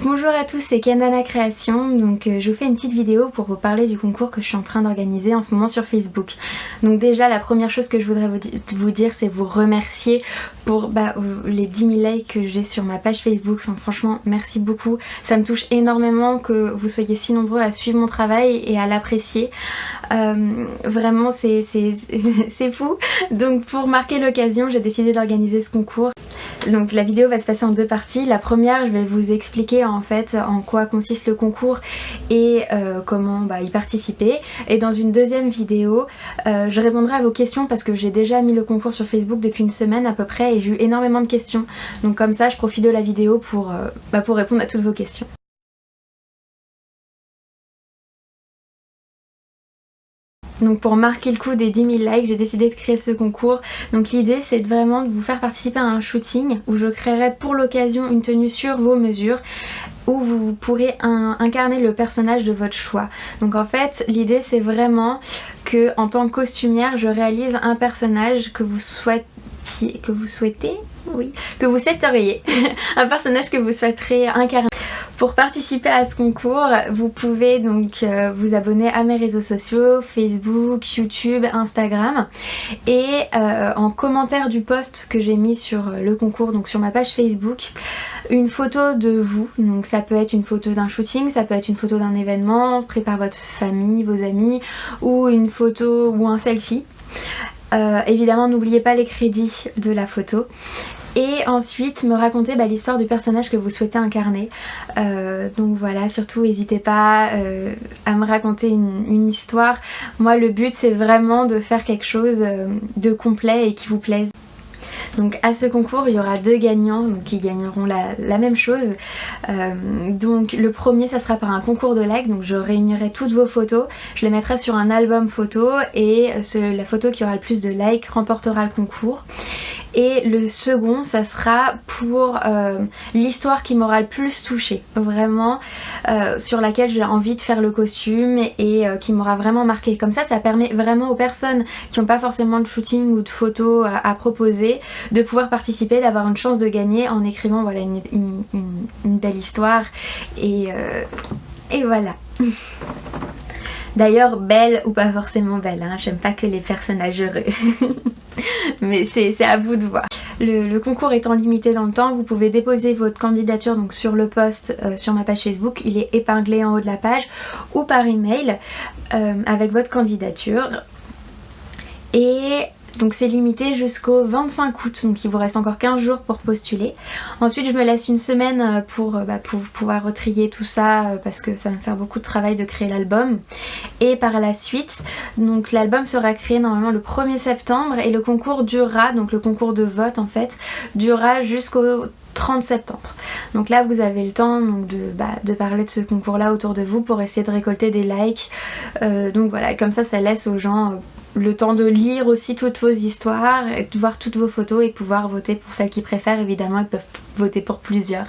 Bonjour à tous, c'est Kendana Création. Donc je vous fais une petite vidéo pour vous parler du concours que je suis en train d'organiser en ce moment sur Facebook. Donc déjà la première chose que je voudrais vous dire, c'est vous remercier pour les 10 000 likes que j'ai sur ma page Facebook. Enfin, franchement merci beaucoup, ça me touche énormément que vous soyez si nombreux à suivre mon travail et à l'apprécier. Vraiment c'est fou. Donc pour marquer l'occasion, j'ai décidé d'organiser ce concours. Donc la vidéo va se passer en deux parties. La première, je vais vous expliquer en fait en quoi consiste le concours et comment y participer. Et dans une deuxième vidéo, je répondrai à vos questions parce que j'ai déjà mis le concours sur Facebook depuis une semaine à peu près et j'ai eu énormément de questions. Donc comme ça, je profite de la vidéo pour répondre à toutes vos questions. Donc pour marquer le coup des 10 000 likes, j'ai décidé de créer ce concours. Donc l'idée c'est vraiment de vous faire participer à un shooting où je créerai pour l'occasion une tenue sur vos mesures où vous pourrez incarner le personnage de votre choix. Donc en fait l'idée c'est vraiment que en tant que costumière je réalise un personnage que vous souhaiteriez, un personnage que vous souhaiteriez incarner. Pour participer à ce concours, vous pouvez donc vous abonner à mes réseaux sociaux, Facebook, YouTube, Instagram. Et en commentaire du post que j'ai mis sur le concours, donc sur ma page Facebook, une photo de vous. Donc ça peut être une photo d'un shooting, ça peut être une photo d'un événement pris par votre famille, vos amis, ou une photo ou un selfie. Évidemment n'oubliez pas les crédits de la photo. Et ensuite me raconter l'histoire du personnage que vous souhaitez incarner. Donc voilà, surtout n'hésitez pas à me raconter une histoire. Moi le but c'est vraiment de faire quelque chose de complet et qui vous plaise. Donc à ce concours il y aura deux gagnants donc qui gagneront la même chose. Donc le premier ça sera par un concours de likes, donc je réunirai toutes vos photos, je les mettrai sur un album photo et la photo qui aura le plus de likes remportera le concours. Et le second ça sera pour l'histoire qui m'aura le plus touchée, vraiment sur laquelle j'ai envie de faire le costume et qui m'aura vraiment marqué. Comme ça permet vraiment aux personnes qui n'ont pas forcément de shooting ou de photos à proposer de pouvoir participer, d'avoir une chance de gagner en écrivant voilà, une belle histoire et voilà. D'ailleurs belle ou pas forcément belle, hein, j'aime pas que les personnages heureux. Mais c'est à vous de voir. Le concours étant limité dans le temps, vous pouvez déposer votre candidature donc sur le post sur ma page Facebook, il est épinglé en haut de la page, ou par email avec votre candidature. Et donc c'est limité jusqu'au 25 août, donc il vous reste encore 15 jours pour postuler. Ensuite je me laisse une semaine pour pouvoir retrier tout ça parce que ça va me faire beaucoup de travail de créer l'album. Et par la suite, donc l'album sera créé normalement le 1er septembre et le concours durera, donc le concours de vote en fait, durera jusqu'au 30 septembre. Donc là vous avez le temps donc, de parler de ce concours là autour de vous pour essayer de récolter des likes. Donc voilà, comme ça laisse aux gens le temps de lire aussi toutes vos histoires, de voir toutes vos photos et pouvoir voter pour celles qu'ils préfèrent. Évidemment, elles peuvent voter pour plusieurs,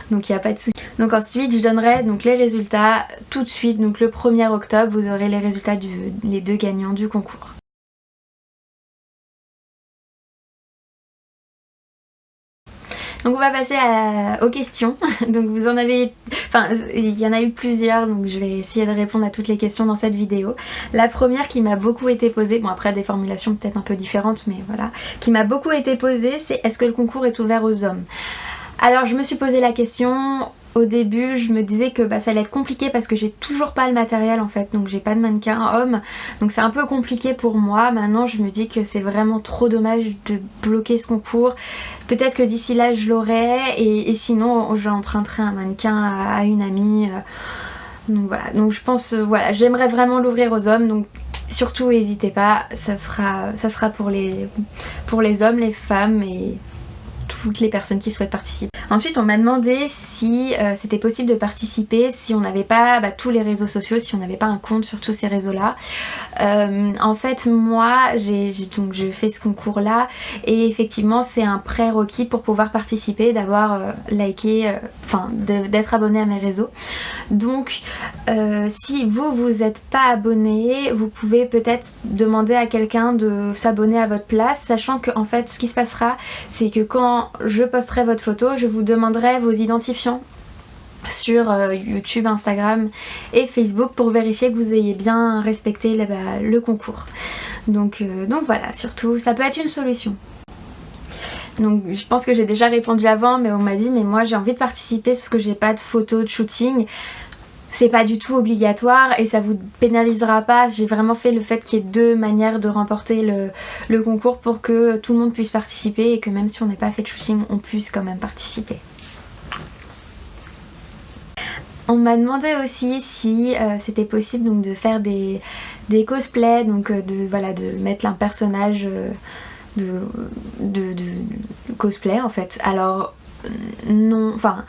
donc il n'y a pas de souci. Donc ensuite, je donnerai donc les résultats tout de suite. Donc le 1er octobre, vous aurez les résultats des deux gagnants du concours. Donc on va passer aux questions. Donc vous en avez, il y en a eu plusieurs, donc je vais essayer de répondre à toutes les questions dans cette vidéo. La première qui m'a beaucoup été posée, bon après des formulations peut-être un peu différentes, mais voilà, qui m'a beaucoup été posée, c'est est-ce que le concours est ouvert aux hommes? Alors je me suis posé la question. Au début je me disais que ça allait être compliqué parce que j'ai toujours pas le matériel en fait, donc j'ai pas de mannequin homme, donc c'est un peu compliqué pour moi. Maintenant je me dis que c'est vraiment trop dommage de bloquer ce concours. Peut-être que d'ici là je l'aurai et sinon j'emprunterai un mannequin à une amie. Donc voilà, donc je pense, voilà, j'aimerais vraiment l'ouvrir aux hommes, donc surtout n'hésitez pas, ça sera pour les hommes, les femmes et toutes les personnes qui souhaitent participer. Ensuite on m'a demandé si c'était possible de participer si on n'avait pas tous les réseaux sociaux, si on n'avait pas un compte sur tous ces réseaux là. En fait moi je fais ce concours là et effectivement c'est un prérequis pour pouvoir participer, d'avoir liké, d'être abonné à mes réseaux. Donc si vous n'êtes pas abonné, vous pouvez peut-être demander à quelqu'un de s'abonner à votre place, sachant que en fait ce qui se passera c'est que quand je posterai votre photo, je vous demanderai vos identifiants sur YouTube, Instagram et Facebook pour vérifier que vous ayez bien respecté le concours. Donc voilà, surtout ça peut être une solution. Donc je pense que j'ai déjà répondu avant, mais on m'a dit mais moi j'ai envie de participer sauf que j'ai pas de photos de shooting. C'est pas du tout obligatoire et ça vous pénalisera pas. J'ai vraiment fait le fait qu'il y ait 2 manières de remporter le concours pour que tout le monde puisse participer et que même si on n'a pas fait de shooting, on puisse quand même participer. On m'a demandé aussi si c'était possible donc de faire des cosplays, donc de mettre un personnage de cosplay en fait. Alors non, enfin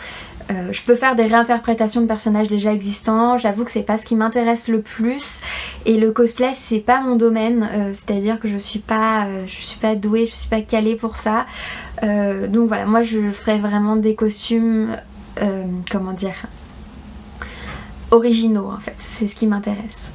je peux faire des réinterprétations de personnages déjà existants, j'avoue que c'est pas ce qui m'intéresse le plus et le cosplay c'est pas mon domaine, c'est à dire que je suis pas douée, je suis pas calée pour ça, donc voilà, moi je ferais vraiment des costumes comment dire, originaux en fait, c'est ce qui m'intéresse.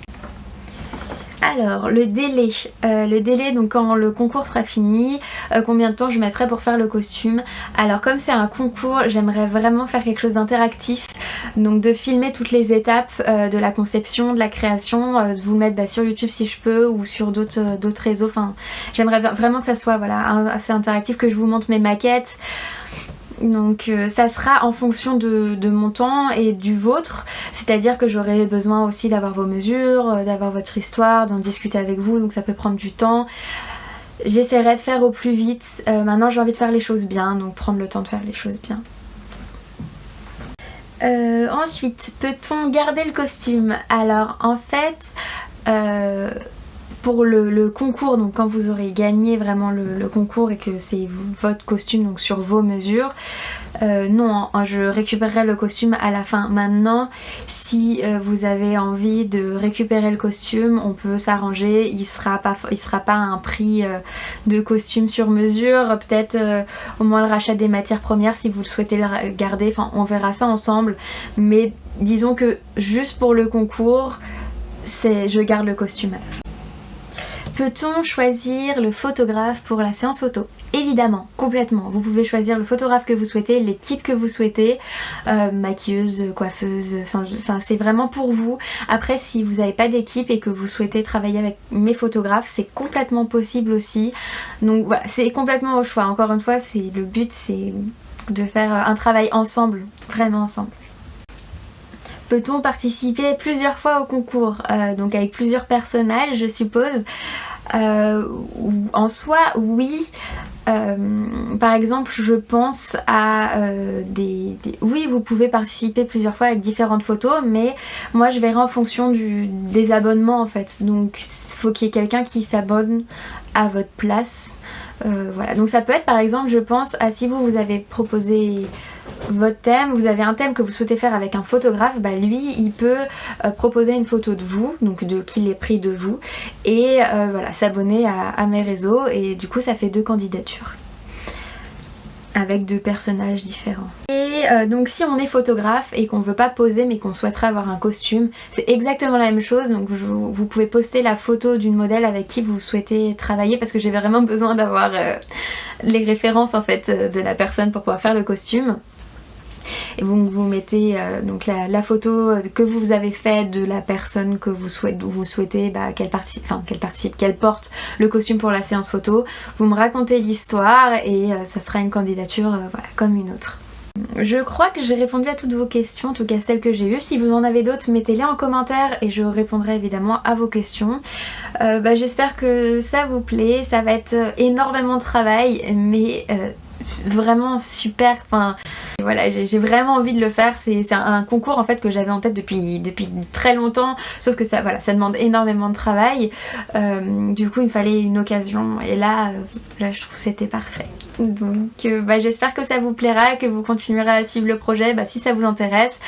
Alors le délai donc quand le concours sera fini, combien de temps je mettrai pour faire le costume. Alors comme c'est un concours, j'aimerais vraiment faire quelque chose d'interactif, donc de filmer toutes les étapes de la conception, de la création, de vous le mettre sur YouTube si je peux ou sur d'autres réseaux, enfin j'aimerais vraiment que ça soit assez interactif, que je vous montre mes maquettes. Donc ça sera en fonction de mon temps et du vôtre, c'est à dire que j'aurai besoin aussi d'avoir vos mesures, d'avoir votre histoire, d'en discuter avec vous, donc ça peut prendre du temps. J'essaierai de faire au plus vite, maintenant j'ai envie de faire les choses bien, donc prendre le temps de faire les choses bien. Ensuite, peut-on garder le costume? Alors en fait, pour le concours, donc quand vous aurez gagné vraiment le concours et que c'est votre costume donc sur vos mesures, non, je récupérerai le costume à la fin. Maintenant, si vous avez envie de récupérer le costume, on peut s'arranger, il sera pas à un prix de costume sur mesure, peut-être au moins le rachat des matières premières si vous le souhaitez le garder, enfin on verra ça ensemble, mais disons que juste pour le concours, je garde le costume à la fin. Peut-on choisir le photographe pour la séance photo? Évidemment, complètement. Vous pouvez choisir le photographe que vous souhaitez, les types que vous souhaitez, maquilleuse, coiffeuse, c'est vraiment pour vous. Après, si vous n'avez pas d'équipe et que vous souhaitez travailler avec mes photographes, c'est complètement possible aussi. Donc voilà, c'est complètement au choix. Encore une fois, le but c'est de faire un travail ensemble, vraiment ensemble. Peut-on participer plusieurs fois au concours, donc avec plusieurs personnages je suppose. En soi oui, par exemple je pense à oui, vous pouvez participer plusieurs fois avec différentes photos, mais moi je verrai en fonction des abonnements en fait, donc il faut qu'il y ait quelqu'un qui s'abonne à votre place. Voilà, donc ça peut être par exemple, je pense à si vous avez proposé votre thème, vous avez un thème que vous souhaitez faire avec un photographe, bah lui il peut proposer une photo de vous, donc qu'il ait pris de vous, et voilà, s'abonner à mes réseaux, et du coup ça fait 2 candidatures avec 2 personnages différents. Et donc si on est photographe et qu'on veut pas poser mais qu'on souhaiterait avoir un costume, c'est exactement la même chose, donc vous pouvez poster la photo d'une modèle avec qui vous souhaitez travailler, parce que j'ai vraiment besoin d'avoir les références en fait de la personne pour pouvoir faire le costume. Et vous mettez donc la photo que vous avez faite de la personne que vous souhaitez qu'elle porte le costume pour la séance photo. Vous me racontez l'histoire et ça sera une candidature voilà, comme une autre. Je crois que j'ai répondu à toutes vos questions, en tout cas celles que j'ai eues. Si vous en avez d'autres, mettez-les en commentaire et je répondrai évidemment à vos questions. J'espère que ça vous plaît, ça va être énormément de travail, mais vraiment super, enfin voilà, j'ai vraiment envie de le faire. C'est un concours en fait que j'avais en tête depuis très longtemps, sauf que ça, voilà, ça demande énormément de travail, du coup il me fallait une occasion et là je trouve que c'était parfait. Donc j'espère que ça vous plaira, que vous continuerez à suivre le projet. Si ça vous intéresse,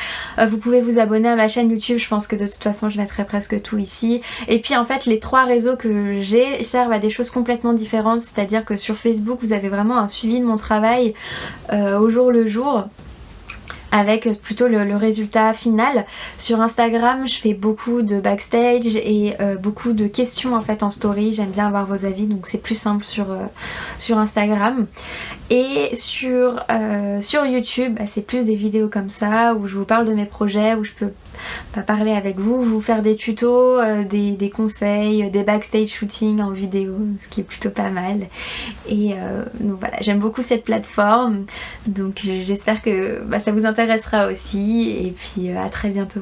vous pouvez vous abonner à ma chaîne YouTube, je pense que de toute façon je mettrai presque tout ici. Et puis en fait les 3 réseaux que j'ai servent à des choses complètement différentes, c'est à dire que sur Facebook vous avez vraiment un suivi de mon travail au jour le jour. avec plutôt le résultat final. Sur Instagram, je fais beaucoup de backstage et beaucoup de questions en fait en story. J'aime bien avoir vos avis, donc c'est plus simple sur Instagram. Et sur YouTube, bah, c'est plus des vidéos comme ça où je vous parle de mes projets, où je peux parler avec vous, vous faire des tutos, des conseils, des backstage shooting en vidéo, ce qui est plutôt pas mal. Et donc voilà, j'aime beaucoup cette plateforme, donc j'espère que ça vous intéressera aussi, et puis à très bientôt.